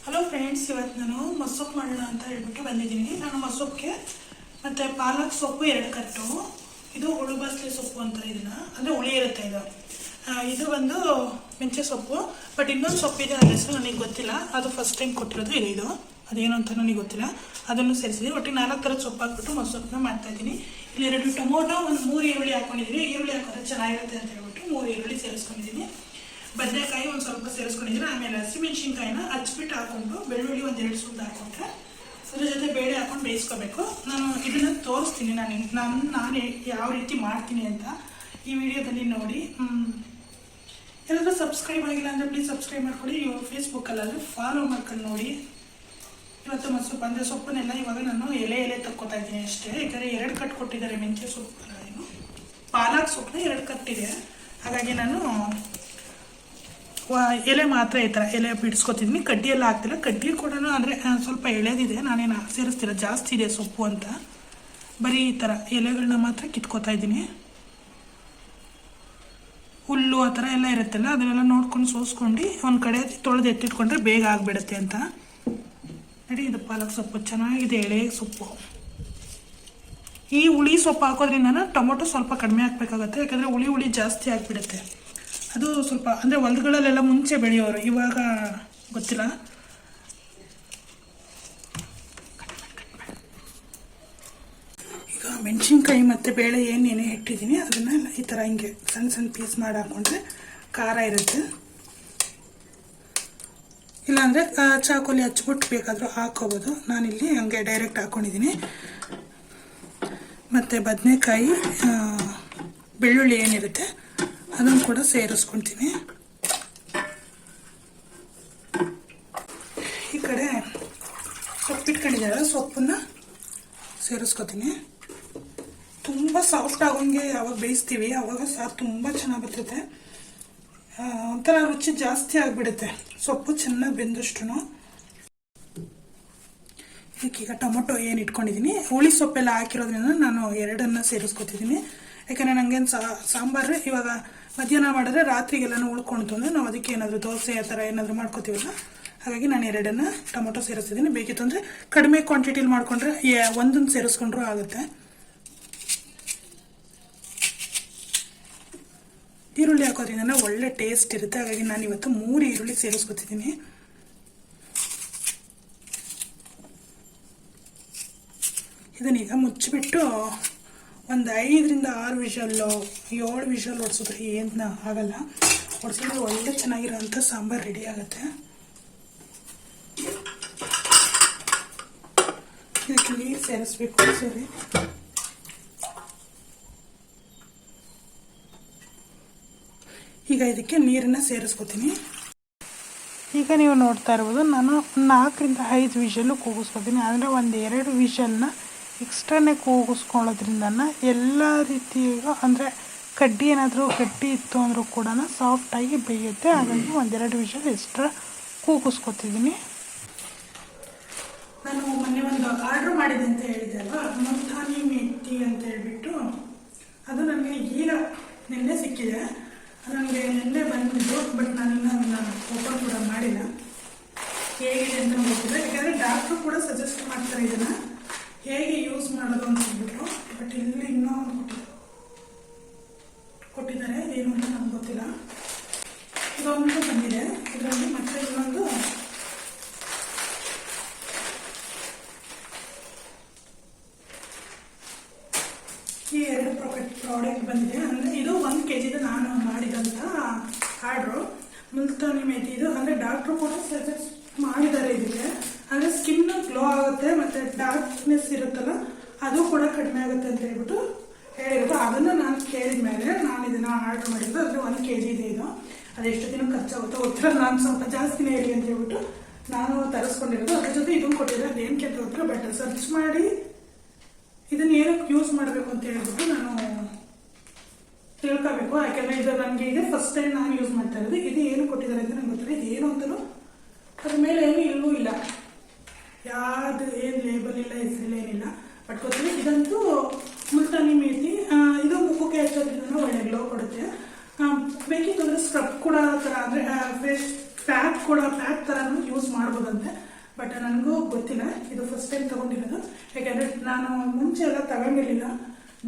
Hello friends, ಇವತ್ತು ನಾನು ಮಸೊಪ್ಪು ಮಾಡೋಣ ಅಂತ ಹೇಳ್ಬಿಟ್ಟು ಬಂದಿದ್ದೀನಿ. ನಾನು ಮಸೊಪ್ಪಿಗೆ ಮತ್ತು ಪಾಲಕ್ ಸೊಪ್ಪು 2 ಕಟ್ಟು, ಇದು ಹುಳು ಬಸ್ಲೆ ಸೊಪ್ಪು ಅಂತ ಇದನ್ನು, ಅಂದರೆ ಹುಳಿ ಇರುತ್ತೆ ಇದು ಒಂದು ಮೆಂತ್ಯ ಸೊಪ್ಪು. ಬಟ್ ಇನ್ನೊಂದು ಸೊಪ್ಪಿದೆ, ಅದ್ರ ಹೆಸರು ನನಗೆ ಗೊತ್ತಿಲ್ಲ. ಅದು ಫಸ್ಟ್ ಟೈಮ್ ಕೊಟ್ಟಿರೋದು ಇದು ಅದೇನು ಅಂತ ನನಗೆ ಗೊತ್ತಿಲ್ಲ. ಅದನ್ನು ಸೇರಿಸಿದೆ. ಒಟ್ಟಿಗೆ 4 ಥರದ ಸೊಪ್ಪು ಹಾಕ್ಬಿಟ್ಟು ಮಸೊಪ್ಪನ್ನ ಮಾಡ್ತಾಯಿದ್ದೀನಿ. ಇಲ್ಲಿ 2 ಟೊಮೊಟೊ, ಒಂದು 3 ಈರುಳ್ಳಿ ಹಾಕ್ಕೊಂಡಿದ್ದೀನಿ. ಈರುಳ್ಳಿ ಹಾಕೋದ್ರೆ ಚೆನ್ನಾಗಿರುತ್ತೆ ಅಂತ ಹೇಳ್ಬಿಟ್ಟು 3 ಈರುಳ್ಳಿ ಸೇರಿಸ್ಕೊಂಡಿದ್ದೀನಿ. ಬದನೆಕಾಯಿ ಒಂದು ಸ್ವಲ್ಪ ಸೇರಿಸ್ಕೊಂಡಿದ್ದೀನಿ. ಆಮೇಲೆ ಹಸಿಮೆಣ್ಸಿನ್ಕಾಯಿನ ಹಚ್ಬಿಟ್ಟು ಹಾಕ್ಕೊಂಡು ಬೆಳ್ಳುಳ್ಳಿ 1-2 ಸುದ್ದು ಹಾಕ್ಕೊಂಡ್ರೆ ಅದ್ರ ಜೊತೆ ಬೇಳೆ ಹಾಕ್ಕೊಂಡು ಬೇಯಿಸ್ಕೋಬೇಕು. ನಾನು ಇದನ್ನು ತೋರಿಸ್ತೀನಿ, ನಾನು ಯಾವ ರೀತಿ ಮಾಡ್ತೀನಿ ಅಂತ ಈ ವಿಡಿಯೋದಲ್ಲಿ ನೋಡಿ. ಏನಾದರೂ ಸಬ್ಸ್ಕ್ರೈಬ್ ಆಗಿಲ್ಲ ಅಂದರೆ ಪ್ಲೀಸ್ ಸಬ್ಸ್ಕ್ರೈಬ್ ಮಾಡ್ಕೊಳ್ಳಿ. ಫೇಸ್ಬುಕ್ಕಲ್ಲಾದರೆ ಫಾಲೋ ಮಾಡ್ಕೊಂಡು ನೋಡಿ. ಇವತ್ತು ಮಸೊಪ್ಪು ಅಂದರೆ ಸೊಪ್ಪನ್ನೆಲ್ಲ ಇವಾಗ ನಾನು ಎಲೆ ತಕ್ಕೋತಾ ಇದ್ದೀನಿ ಅಷ್ಟೇ. ಯಾಕಂದರೆ 2 ಕಟ್ ಕೊಟ್ಟಿದ್ದಾರೆ. ಮೆಂತ್ಯ ಸೊಪ್ಪು ಏನು ಪಾಲಕ್ ಸೊಪ್ಪನ್ನ 2 ಕಟ್ಟಿದೆ. ಹಾಗಾಗಿ ನಾನು ಎಲೆ ಮಾತ್ರ ಈ ಥರ ಎಲೆ ಬಿಡಿಸ್ಕೊತಿದ್ದೀನಿ. ಕಡ್ಡಿ ಎಲ್ಲ ಹಾಕ್ತಿಲ್ಲ. ಕಡ್ಡಿ ಕೂಡ ಅಂದರೆ ಸ್ವಲ್ಪ ಎಳೆದಿದೆ, ನಾನೇನು ಸೇರಿಸ್ತಿಲ್ಲ. ಜಾಸ್ತಿ ಇದೆ ಸೊಪ್ಪು ಅಂತ. ಬರೀ ಈ ಥರ ಎಲೆಗಳನ್ನ ಮಾತ್ರ ಕಿತ್ಕೋತಾ ಇದ್ದೀನಿ. ಹುಲ್ಲು ಆ ಥರ ಎಲ್ಲ ಇರುತ್ತಲ್ಲ, ಅದನ್ನೆಲ್ಲ ನೋಡ್ಕೊಂಡು ಸೋಸ್ಕೊಂಡು ಒಂದು ಕಡೆ ತೊಳೆದು ಎತ್ತಿಟ್ಕೊಂಡ್ರೆ ಬೇಗ ಆಗಿಬಿಡುತ್ತೆ ಅಂತ ನೋಡಿ. ಇದು ಪಾಲಕ್ ಸೊಪ್ಪು ಚೆನ್ನಾಗಿದೆ, ಎಳೆ ಸೊಪ್ಪು. ಈ ಹುಳಿ ಸೊಪ್ಪು ಹಾಕೋದ್ರಿಂದ ಟೊಮೊಟೊ ಸ್ವಲ್ಪ ಕಡಿಮೆ ಹಾಕಬೇಕಾಗತ್ತೆ. ಯಾಕಂದರೆ ಹುಳಿ ಜಾಸ್ತಿ ಆಗಿಬಿಡುತ್ತೆ. ಅದು ಸ್ವಲ್ಪ ಅಂದರೆ ಹೊಲಗಳಲ್ಲೆಲ್ಲ ಮುಂಚೆ ಬೆಳೆಯೋರು, ಇವಾಗ ಗೊತ್ತಿಲ್ಲ. ಈಗ ಮೆಣಸಿನ್ಕಾಯಿ ಮತ್ತು ಬೇಳೆ ಏನೇನೇ ಇಟ್ಟಿದ್ದೀನಿ ಅದನ್ನು ಈ ಥರ ಹಿಂಗೆ ಸಣ್ಣ ಪೀಸ್ ಮಾಡಿ ಹಾಕ್ಕೊಂಡ್ರೆ ಖಾರ ಇರುತ್ತೆ. ಇಲ್ಲಾಂದರೆ ಚಾಕೋಲಿ ಹಚ್ಬಿಟ್ಟು ಬೇಕಾದರೂ ಹಾಕ್ಕೋಬೋದು. ನಾನಿಲ್ಲಿ ಹಂಗೆ ಡೈರೆಕ್ಟ್ ಹಾಕ್ಕೊಂಡಿದ್ದೀನಿ. ಮತ್ತು ಬದನೆಕಾಯಿ, ಬೆಳ್ಳುಳ್ಳಿ ಏನಿರುತ್ತೆ ಅದನ್ನು ಕೂಡ ಸೇರಿಸ್ಕೊಳ್ತೀನಿ. ಈ ಕಡೆ ಸೊಪ್ಪಿಟ್ಕೊಂಡಿದ್ದಾರೆ, ಸೊಪ್ಪನ್ನು ಸೇರಿಸ್ಕೊತೀನಿ. ತುಂಬ ಸಾಫ್ಟ್ ಆಗೋಂಗೆ ಯಾವಾಗ ಬೇಯಿಸ್ತೀವಿ ಆವಾಗ ಸಾರು ತುಂಬ ಚೆನ್ನಾಗಿ ಬರ್ತೈತೆ. ಒಂಥರ ರುಚಿ ಜಾಸ್ತಿ ಆಗಿಬಿಡುತ್ತೆ ಸೊಪ್ಪು ಚೆನ್ನಾಗಿ ಬೆಂದಷ್ಟು. ಇದಕ್ಕೀಗ ಟೊಮೊಟೊ ಏನು ಇಟ್ಕೊಂಡಿದ್ದೀನಿ, ಹುಳಿ ಸೊಪ್ಪೆಲ್ಲ ಹಾಕಿರೋದ್ರಿಂದ ನಾನು 2 ಸೇರಿಸ್ಕೊತಿದ್ದೀನಿ. ಯಾಕಂದರೆ ನನಗೇನು ಸಾಂಬಾರು ಇವಾಗ ಮಧ್ಯಾಹ್ನ ಮಾಡಿದ್ರೆ ರಾತ್ರಿಗೆಲ್ಲನೂ ಉಳ್ಕೊಳ್ತು ಅಂದರೆ ನಾವು ಅದಕ್ಕೆ ಏನಾದರೂ ದೋಸೆ ಆ ಥರ ಏನಾದರೂ ಮಾಡ್ಕೋತೀವಲ್ಲ, ಹಾಗಾಗಿ ನಾನು 2 ಟೊಮೊಟೊ ಸೇರಿಸ್ತಿದ್ದೀನಿ. ಬೇಕಿತ್ತು ಅಂದರೆ ಕಡಿಮೆ ಕ್ವಾಂಟಿಟಿಲಿ ಮಾಡಿಕೊಂಡ್ರೆ 1 ಸೇರಿಸ್ಕೊಂಡ್ರೂ ಆಗುತ್ತೆ. ಈರುಳ್ಳಿ ಹಾಕೋದ್ರಿಂದ ಒಳ್ಳೆ ಟೇಸ್ಟ್ ಇರುತ್ತೆ. ಹಾಗಾಗಿ ನಾನು ಇವತ್ತು 3 ಈರುಳ್ಳಿ ಸೇರಿಸ್ಕೊತಿದ್ದೀನಿ. ಇದನ್ನೀಗ ಮುಚ್ಚಿಬಿಟ್ಟು ಒಂದು 5ರಿಂದ 6 ವಿಷಲ್ಲು 7 ವಿಷಲ್ ಹೊಡ್ಸಿದ್ರೆ ಏನು ಆಗಲ್ಲ. ಹೊಡ್ಸಿದ್ರೆ ಒಳ್ಳೆ ಚೆನ್ನಾಗಿರೋಂಥ ಸಾಂಬಾರು ರೆಡಿ ಆಗುತ್ತೆ. ಇದಕ್ಕೆ ನೀರು ಸೇರಿಸ್ಬೇಕು. ಸರಿ, ಈಗ ಇದಕ್ಕೆ ನೀರನ್ನು ಸೇರಿಸ್ಕೊತೀನಿ. ಈಗ ನೀವು ನೋಡ್ತಾ ಇರ್ಬೋದು, ನಾನು 4ರಿಂದ 5 ವಿಷಲ್ಲು ಕೂಗಿಸ್ಕೊತೀನಿ. ಅಂದರೆ 1-2 ವಿಷಲ್ನ ಎಕ್ಸ್ಟ್ರಾನೇ ಕೂಗಿಸ್ಕೊಳ್ಳೋದ್ರಿಂದ ಎಲ್ಲ ರೀತಿಯಾಗ ಅಂದರೆ ಕಡ್ಡಿ ಏನಾದರೂ ಗಟ್ಟಿ ಇತ್ತು ಅಂದರೂ ಕೂಡ ಸಾಫ್ಟಾಗಿ ಬೇಯುತ್ತೆ. ಹಾಗಾಗಿ 1-2 ವಿಷಲ್ ಎಕ್ಸ್ಟ್ರಾ ಕೂಗಿಸ್ಕೊತಿದ್ದೀನಿ. ನಾನು ಮೊನ್ನೆ ಒಂದು ಆರ್ಡ್ರ್ ಮಾಡಿದೆ ಅಂತ ಹೇಳಿದೆ ಅಲ್ವಾ, ಮುಲ್ತಾನಿ ಮೆಟ್ಟಿ ಅಂತ ಹೇಳ್ಬಿಟ್ಟು. ಅದು ನನಗೆ ಈಗ ನಿನ್ನೆ ಸಿಕ್ಕಿದೆ. ನನಗೆ ನಿನ್ನೆ ಬಂದಿದ್ದು, ಬಟ್ ನಾನಿನ್ನ ಅದನ್ನು ಓಪನ್ ಕೂಡ ಮಾಡಿಲ್ಲ. ಹೇಗಿದೆ ಅಂತ ಗೊತ್ತಿಲ್ಲ. ಯಾಕಂದರೆ ಡಾಕ್ಟ್ರು ಕೂಡ ಸಜೆಸ್ಟ್ ಮಾಡ್ತಾರೆ ಇದನ್ನು ಹೇಗೆ ಯೂಸ್ ಮಾಡೋದು ಅಂತ ಹೇಳ್ಬಿಟ್ಟು. ಬಟ್ ಇಲ್ಲಿ ಇನ್ನೂ ಕೊಟ್ಟಿದ್ದಾರೆ, ಏನು ಅಂತ ನನಗೆ ಗೊತ್ತಿಲ್ಲ. ಇದೊಂದು ಬಂದಿದೆ. ಇದರಲ್ಲಿ ಮತ್ತೆ ಇನ್ನೊಂದು ಈ 2 ಪ್ರಾಡಕ್ಟ್ ಬಂದಿದೆ. ಅಂದರೆ ಇದು 1 kg ನಾನು ಮಾಡಿದಂಥ ಆರ್ಡ್ರು. ಮುಲ್ತಾನಿ ಮೆಹಂದಿ ಇದು ಅಂದರೆ ಡಾಕ್ಟ್ರು ಕೂಡ ಸಜೆಸ್ಟ್ ಮಾಡಿದ್ದಾರೆ ಇದಕ್ಕೆ. ಅಂದರೆ ಸ್ಕಿನ್ ಗ್ಲೋ ಆಗುತ್ತೆ ಮತ್ತು ಡಾರ್ಕ್ನೆಸ್ ಇರುತ್ತಲ್ಲ ಅದು ಕೂಡ ಕಡಿಮೆ ಆಗುತ್ತೆ ಅಂತ ಹೇಳ್ಬಿಟ್ಟು ಹೇಳಿರೋದು. ಅದನ್ನು ನಾನು ಕೇಳಿದ ಮೇಲೆ ನಾನು ಇದನ್ನು ಆರ್ಡ್ರ್ ಮಾಡಿದ್ದು. ಅಂದರೆ 1 kg ಇದೆ ಇದು. ಅದೆಷ್ಟು ದಿನ ಖರ್ಚಾಗುತ್ತೋ ಗೊತ್ತಿಲ್ಲ. ನಾನು ಸ್ವಲ್ಪ ಜಾಸ್ತಿನೇ ಹೇಳಿ ಅಂತ ಹೇಳ್ಬಿಟ್ಟು ನಾನು ತರಿಸ್ಕೊಂಡಿರೋದು. ಅದ್ರ ಜೊತೆ ಇದನ್ನು ಕೊಟ್ಟಿದ್ದಾರೆ. ಅದೇನಕ್ಕೆ ಅಂತ ಗೊತ್ತಿಲ್ಲ, ಬಟ್ ಸರ್ಚ್ ಮಾಡಿ ಇದನ್ನು ಏನಕ್ಕೆ ಯೂಸ್ ಮಾಡಬೇಕು ಅಂತ ಹೇಳ್ಬಿಟ್ಟು ನಾನು ತಿಳ್ಕೋಬೇಕು. ಯಾಕೆಂದರೆ ಇದು ನನಗೆ ಇದೆ ಫಸ್ಟ್ ಟೈಮ್ ನಾನು ಯೂಸ್ ಮಾಡ್ತಾ ಇರೋದು. ಇದು ಏನು ಕೊಟ್ಟಿದ್ದಾರೆ ಅಂತ ನಂಗೆ ಗೊತ್ತಿಲ್ಲ. ಇದು ಏನು ಅಂತಲೂ ಅದ್ರ ಮೇಲೆ ಏನು ಇಲ್ಲೂ ಇಲ್ಲ, ಯಾವುದು ಏನು ಲೇಬಲ್ ಇಲ್ಲ, ಹೆಸರಿಲ್ಲ, ಏನಿಲ್ಲ. ಬಟ್ ಗೊತ್ತಿಲ್ಲ. ಇದಂತೂ ಮುಲ್ತಾನಿ ಮೆಹಂದಿ. ಇದು ಮುಖಕ್ಕೆ ಹಚ್ಚೋದ್ರಿಂದ ಒಳ್ಳೆ ಗ್ಲೋ ಕೊಡುತ್ತೆ. ಬೇಕಿತ್ತು ಅಂದರೆ ಸ್ಕ್ರಬ್ ಕೂಡ ಥರ ಅಂದರೆ ಫೇಸ್ ಪ್ಯಾಕ್ ಕೂಡ ಪ್ಯಾಕ್ ಥರನೂ ಯೂಸ್ ಮಾಡ್ಬೋದಂತೆ. ಬಟ್ ನನಗೂ ಗೊತ್ತಿಲ್ಲ, ಇದು ಫಸ್ಟ್ ಟೈಮ್ ತೊಗೊಂಡಿರೋದು. ಯಾಕೆಂದರೆ ನಾನು ಮುಂಚೆ ಎಲ್ಲ ತಗೊಂಡಿರಲಿಲ್ಲ.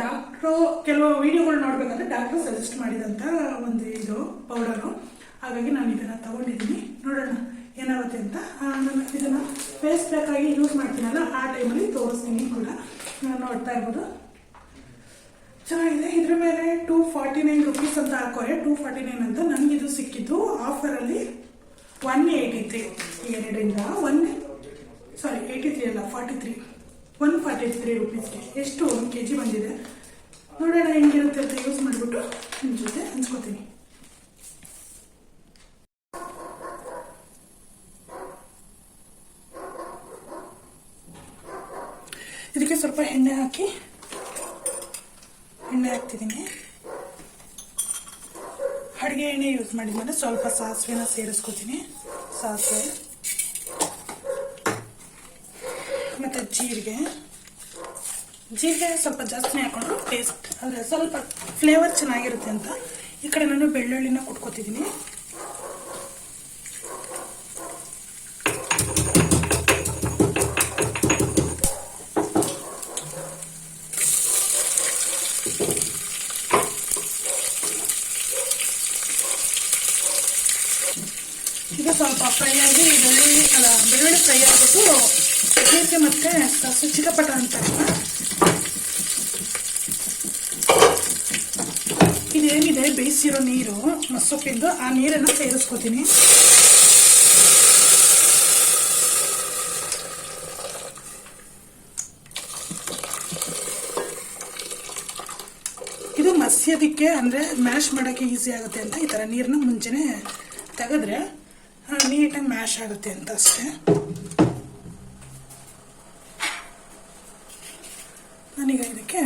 ಡಾಕ್ಟ್ರು ಕೆಲವು ವಿಡಿಯೋಗಳು ನೋಡಬೇಕಾದ್ರೆ ಡಾಕ್ಟ್ರು ಸಜೆಸ್ಟ್ ಮಾಡಿದಂಥ ಒಂದು ಇದು ಪೌಡರು. ಹಾಗಾಗಿ ನಾನು ಇದನ್ನು ತೊಗೊಂಡಿದ್ದೀನಿ. ನೋಡೋಣ ಏನಾಗುತ್ತೆ ಅಂತ. ನಾನು ಇದನ್ನು ಫೇಸ್ ಪ್ಯಾಕಾಗಿ ಯೂಸ್ ಮಾಡ್ತೀನಲ್ಲ, ಆ ಟೈಮಲ್ಲಿ ತೋರಿಸ್ತೀನಿ ಕೂಡ. ನೋಡ್ತಾ ಇರ್ಬೋದು, ಚೆನ್ನಾಗಿದೆ. ಇದ್ರ ಮೇಲೆ 249 ರುಪೀಸ್ ಅಂತ ಹಾಕೋರೆ. 249 ಅಂತ. ನನಗಿದು ಸಿಕ್ಕಿದ್ದು ಆಫರಲ್ಲಿ 183 ಎರಡರಿಂದ 83 ಅಲ್ಲ 43 143 ರುಪೀಸ್ಗೆ ಎಷ್ಟು 1 kg ಬಂದಿದೆ. ನೋಡೋಣ ಹೆಂಗಿರುತ್ತೆ ಅಂತ ಯೂಸ್ ಮಾಡಿಬಿಟ್ಟು ನಿಮ್ಮ ಜೊತೆ ಹಂಚ್ಕೋತೀನಿ. ಇದಕ್ಕೆ ಸ್ವಲ್ಪ ಎಣ್ಣೆ ಹಾಕ್ತಿದ್ದೀನಿ. ಅಡುಗೆ ಎಣ್ಣೆ ಯೂಸ್ ಮಾಡಿದ್ಮೇಲೆ ಸ್ವಲ್ಪ ಸಾಸಿವೆನ ಸೇರಿಸ್ಕೊತೀನಿ. ಸಾಸಿವೆ ಮತ್ತು ಜೀರಿಗೆ ಸ್ವಲ್ಪ ಜಾಸ್ತಿನೇ ಹಾಕೊಂಡ್ರು ಟೇಸ್ಟ್ ಅಂದರೆ ಸ್ವಲ್ಪ ಫ್ಲೇವರ್ ಚೆನ್ನಾಗಿರುತ್ತೆ ಅಂತ. ಈ ಕಡೆ ನಾನು ಬೆಳ್ಳುಳ್ಳಿನ ಕುಟ್ಕೋತಿದ್ದೀನಿ. ಈಗ ಸ್ವಲ್ಪ ಫ್ರೈ ಆಗಿ ಬೆಳ್ಳುಳ್ಳಿ ಫ್ರೈ ಆಗಿಬಿಟ್ಟು ಜೀರಿಗೆ ಮತ್ತು ಚಿಟಪಟ ಅಂತಾರಲ್ಲ, ಇದೇನಿದೆ ಬೇಯಿಸಿರೋ ನೀರು ಮಸೊಪ್ಪಿಂದು, ಆ ನೀರನ್ನು ಸೇರಿಸ್ಕೋತೀನಿ. ಇದು ಮಸ್ಯೋದಕ್ಕೆ ಅಂದರೆ ಮ್ಯಾಶ್ ಮಾಡೋಕ್ಕೆ ಈಸಿ ಆಗುತ್ತೆ ಅಂತ ಈ ಥರ ನೀರನ್ನ ಮುಂಚೆನೇ ತೆಗೆದ್ರೆ ನೀಟಾಗಿ ಮ್ಯಾಶ್ ಆಗುತ್ತೆ ಅಂತ ಅಷ್ಟೇ. ನಾನೀಗ ಇದಕ್ಕೆ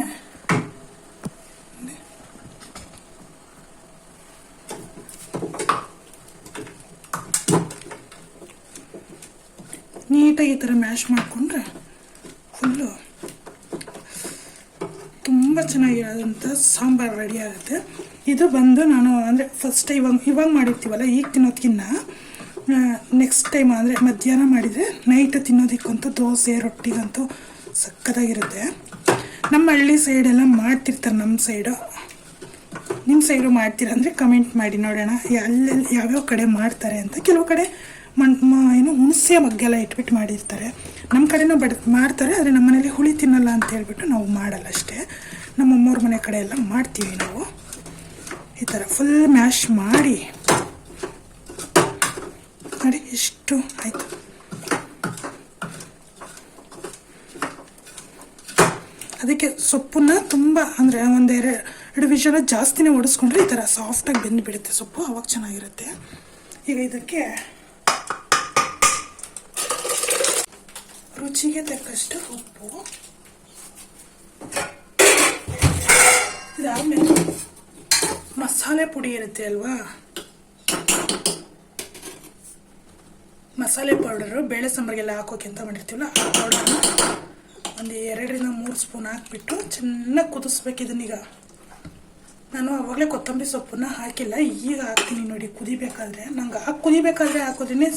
ನೀಟಾಗಿ ಈ ಥರ ಮ್ಯಾಶ್ ಮಾಡಿಕೊಂಡ್ರೆ ಫುಲ್ಲು ತುಂಬ ಚೆನ್ನಾಗಿರೋದಂಥ ಸಾಂಬಾರು ರೆಡಿ ಆಗುತ್ತೆ. ಇದು ಬಂದು ನಾನು ಅಂದರೆ ಫಸ್ಟ್ ಇವಾಗ ಮಾಡಿರ್ತೀವಲ್ಲ, ಈಗ ತಿನ್ನೋದಕ್ಕಿಂತ ನೆಕ್ಸ್ಟ್ ಟೈಮ್ ಅಂದರೆ ಮಧ್ಯಾಹ್ನ ಮಾಡಿದರೆ ನೈಟ್ ತಿನ್ನೋದಕ್ಕಂತೂ ದೋಸೆ ರೊಟ್ಟಿಗಂತೂ ಸಕ್ಕತ್ತಾಗಿರುತ್ತೆ. ನಮ್ಮ ಹಳ್ಳಿ ಸೈಡೆಲ್ಲ ಮಾಡ್ತಿರ್ತಾರೆ. ನಮ್ಮ ಸೈಡು ನಿಮ್ಮ ಸೈಡು ಮಾಡ್ತೀರ ಅಂದರೆ ಕಮೆಂಟ್ ಮಾಡಿ ನೋಡೋಣ ಅಲ್ಲೆಲ್ಲಿ ಯಾವ್ಯಾವ ಕಡೆ ಮಾಡ್ತಾರೆ ಅಂತ. ಕೆಲವು ಕಡೆ ಹುಣಸೆ ಮಗ್ಗೆಲ್ಲ ಇಟ್ಬಿಟ್ಟು ಮಾಡಿರ್ತಾರೆ. ನಮ್ಮ ಕಡೆನೂ ಮಾಡ್ತಾರೆ, ಆದರೆ ನಮ್ಮ ಮನೇಲಿ ಹುಳಿ ತಿನ್ನಲ್ಲ ಅಂತ ಹೇಳ್ಬಿಟ್ಟು ನಾವು ಮಾಡಲ್ಲ ಅಷ್ಟೇ. ನಮ್ಮ ಅಮ್ಮವ್ರ ಮನೆ ಕಡೆ ಎಲ್ಲ ಮಾಡ್ತೀವಿ ನಾವು. ಈ ಥರ ಫುಲ್ ಮ್ಯಾಶ್ ಮಾಡಿ ನೋಡಿ ಎಷ್ಟು ಆಯಿತು. ಅದಕ್ಕೆ ಸೊಪ್ಪನ್ನ ತುಂಬ ಅಂದರೆ ಒಂದೆರಡು ವಿಷಲ ಜಾಸ್ತಿನೇ ಒಡಿಸ್ಕೊಂಡ್ರೆ ಈ ಥರ ಸಾಫ್ಟಾಗಿ ಬೆಂದುಬಿಡುತ್ತೆ ಸೊಪ್ಪು, ಅವಾಗ ಚೆನ್ನಾಗಿರುತ್ತೆ. ಈಗ ಇದಕ್ಕೆ ರುಚಿಗೆ ತಕ್ಕಷ್ಟು ಉಪ್ಪು, ಇದಾದ್ಮೇಲೆ ಮಸಾಲೆ ಪುಡಿ ಇರುತ್ತೆ ಅಲ್ವಾ, ಮಸಾಲೆ ಪೌಡರು ಬೇಳೆ ಸಾಂಬಾರಿಗೆಲ್ಲ ಹಾಕೋಕೆ ಅಂತ ಮಾಡಿರ್ತೀವಲ್ಲ, ಆ ಪೌಡರ್ನ ಒಂದು 2 ರಿಂದ 3 ಸ್ಪೂನ್ ಹಾಕ್ಬಿಟ್ಟು ಚೆನ್ನಾಗಿ ಕುದಿಸ್ಬೇಕು. ಇದನ್ನೀಗ ನಾನು ಆವಾಗಲೇ ಕೊತ್ತಂಬರಿ ಸೊಪ್ಪನ್ನ ಹಾಕಿಲ್ಲ, ಈಗ ಹಾಕ್ತೀನಿ ನೋಡಿ. ಕುದಿಬೇಕಾದ್ರೆ ನಂಗೆ ಕುದಿಬೇಕಾದ್ರೆ ಹಾಕೋದ್ರೇ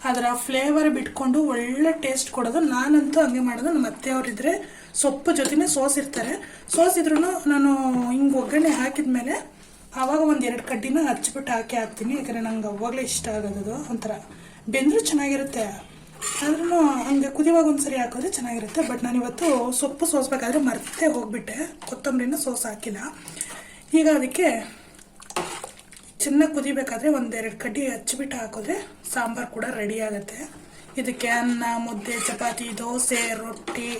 ಅದರ ಫ್ಲೇವರ್ ಬಿಟ್ಕೊಂಡು ಒಳ್ಳೆ ಟೇಸ್ಟ್ ಕೊಡೋದು. ನಾನಂತೂ ಹಂಗೆ ಮಾಡೋದು. ನಮ್ಮ ಅತ್ತೆಯವರಿದ್ದರೆ ಸೊಪ್ಪು ಜೊತೆನೇ ಸೋಸಿರ್ತಾರೆ. ಸೋಸಿದ್ರೂ ನಾನು ಹಿಂಗೆ ಒಗ್ಗರಣೆ ಹಾಕಿದ್ಮೇಲೆ ಆವಾಗ 1-2 ಕಡ್ಡಿನ ಹಚ್ಬಿಟ್ಟು ಹಾಕ್ತೀನಿ. ಯಾಕಂದರೆ ನಂಗೆ ಅವಾಗಲೇ ಇಷ್ಟ ಆಗೋದು. ಒಂಥರ ಬೆಂದರೂ ಚೆನ್ನಾಗಿರುತ್ತೆ, ಆದ್ರೂ ಹಂಗೆ ಕುದಿವಾಗ ಒಂದ್ಸರಿ ಹಾಕೋದ್ರೆ ಚೆನ್ನಾಗಿರುತ್ತೆ. ಬಟ್ ನಾನಿವತ್ತು ಸೊಪ್ಪು ಸೋಸ್ಬೇಕಾದ್ರೆ ಮರ್ತೇ ಹೋಗ್ಬಿಟ್ಟೆ, ಕೊತ್ತಂಬರಿನ ಸೋಸ್ ಹಾಕಿಲ್ಲ. ಈಗ ಅದಕ್ಕೆ ಚೆನ್ನಾಗಿ ಕುದಿಬೇಕಾದ್ರೆ 1-2 ಕಡ್ಡಿ ಹಚ್ಚಿಬಿಟ್ಟು ಹಾಕಿದ್ರೆ ಸಾಂಬಾರು ಕೂಡ ರೆಡಿ ಆಗುತ್ತೆ. ಇದಕ್ಕೆ ಅನ್ನ, ಮುದ್ದೆ, ಚಪಾತಿ, ದೋಸೆ, ರೊಟ್ಟಿ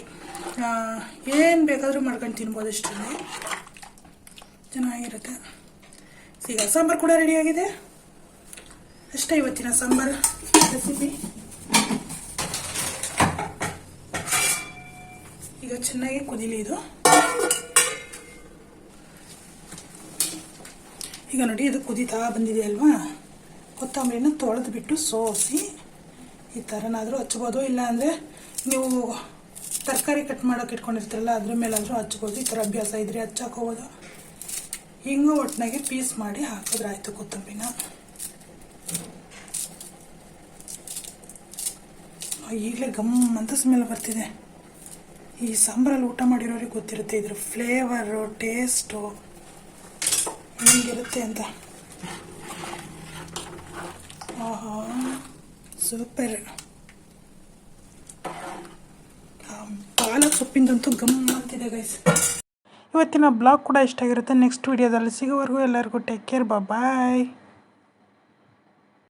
ಏನು ಬೇಕಾದರೂ ಮಾಡ್ಕೊಂಡು ತಿನ್ಬೋದು. ಇಷ್ಟರಲ್ಲಿ ಚೆನ್ನಾಗಿರುತ್ತೆ. ಈಗ ಸಾಂಬಾರು ಕೂಡ ರೆಡಿಯಾಗಿದೆ. ಅಷ್ಟೇ ಇವತ್ತಿನ ಸಾಂಬಾರು ರೆಸಿಪಿ. ಈಗ ಚೆನ್ನಾಗಿ ಕುದಿಲಿ ಇದು. ಈಗ ನೋಡಿ ಇದು ಕುದೀತಾ ಬಂದಿದೆ ಅಲ್ವಾ. ಕೊತ್ತಂಬರಿನ ತೊಳೆದು ಬಿಟ್ಟು ಸೋಸಿ ಈ ಥರನಾದರೂ ಹಚ್ಬೋದು. ಇಲ್ಲ ಅಂದರೆ ನೀವು ತರಕಾರಿ ಕಟ್ ಮಾಡೋಕೆ ಇಟ್ಕೊಂಡಿರ್ತೀರಲ್ಲ ಅದ್ರ ಮೇಲಾದರೂ ಹಚ್ಬೋದು. ಈ ಥರ ಅಭ್ಯಾಸ ಇದ್ರೆ ಹಚ್ಚಾಕೋಬೋದು. ಹಿಂಗೆ ಒಟ್ಟಿನಾಗೆ ಪೀಸ್ ಮಾಡಿ ಹಾಕಿದ್ರೆ ಆಯಿತು ಕೊತ್ತಂಬರಿನ. ಈಗಲೇ ಗಮ್ ಅಂತ ಸ್ಮೆಲ್ ಬರ್ತಿದೆ. ಈ ಸಾಂಬಾರಲ್ಲಿ ಊಟ ಮಾಡಿರೋರಿಗೆ ಗೊತ್ತಿರುತ್ತೆ ಇದ್ರ ಫ್ಲೇವರು, ಟೇಸ್ಟು ಹೆಂಗಿರುತ್ತೆ ಅಂತ. ಆಹಾ, ಸೂಪರ್. ಪಾಲಕ್ ಸೊಪ್ಪಿಂದಂತೂ ಗಮ್ ಅಂತಿದೆ ಗೈಸ್. ಇವತ್ತಿನ ಬ್ಲಾಗ್ ಕೂಡ ಇಷ್ಟ ಆಗಿರುತ್ತೆ. ನೆಕ್ಸ್ಟ್ ವಿಡಿಯೋದಲ್ಲಿ ಸಿಗೋವರೆಗೂ ಎಲ್ಲರಿಗೂ ಟೇಕ್ ಕೇರ್, ಬಾಯ್.